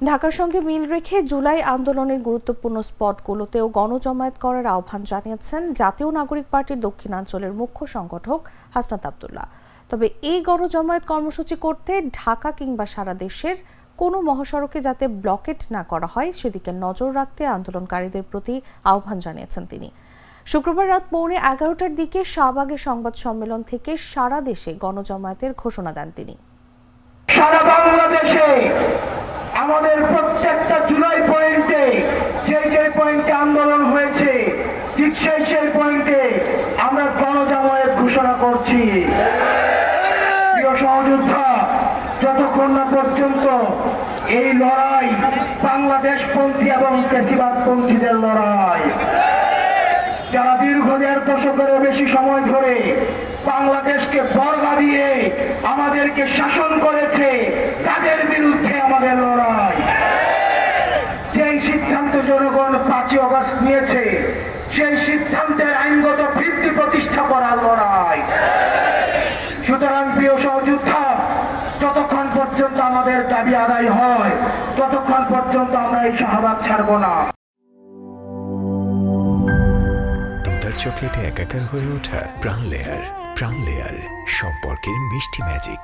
ঢাকার সঙ্গে মিল রেখে জুলাই আন্দোলনের গুরুত্বপূর্ণ স্পটগুলোতেও গণজমায়েত করার আহ্বান জানিয়েছেন জাতীয় নাগরিক পার্টির দক্ষিণাঞ্চলের মুখ্য সংগঠক হাসনাত আব্দুল্লাহ। তবে এই গণজমায়েত কর্মসূচি করতে ঢাকা কিংবা সারা দেশের কোনো মহাসড়কে যাতে ব্লকেট না করা হয় সেদিকে নজর রাখতে আন্দোলনকারীদের প্রতি আহ্বান জানিয়েছেন তিনি। শুক্রবার রাত 11:15টার দিকে শাহবাগে সংবাদ সম্মেলন থেকে সারা দেশে গণজমায়েতের ঘোষণা দেন তিনি। সারা বাংলাদেশে আমাদের প্রত্যেকটা জুলাই পয়েন্টে যে পয়েন্টে আন্দোলন হয়েছে ঠিক সেই পয়েন্টে আমরা গণজমায়েত ঘোষণা করছি। প্রিয় সহযোদ্ধা, যতক্ষণ না পর্যন্ত এই লড়াই বাংলাদেশপন্থী এবং ফ্যাসিবাদপন্থীদের লড়াই, যারা দীর্ঘ 1.5 দশকেরও বেশি সময় ধরে বাংলাদেশকে বর্গা দিয়ে আমাদেরকে শাসন করেছে, তাদের বিরুদ্ধে আমাদের লড়াই। যেই সিদ্ধান্ত জনগণ 5ই আগস্ট নিয়েছে সেই সিদ্ধান্তের আইনগত ভিত্তি প্রতিষ্ঠা করার লড়াই। সুতরাং প্রিয় সহযোদ্ধা, যতক্ষণ পর্যন্ত আমাদের দাবি আদায় হয় ততক্ষণ পর্যন্ত আমরা এই শাহবাগ ছাড়ব না। চকলেটে একাকার হয়ে ওঠা প্রাণ লেয়ার সম্পর্কের মিষ্টি ম্যাজিক।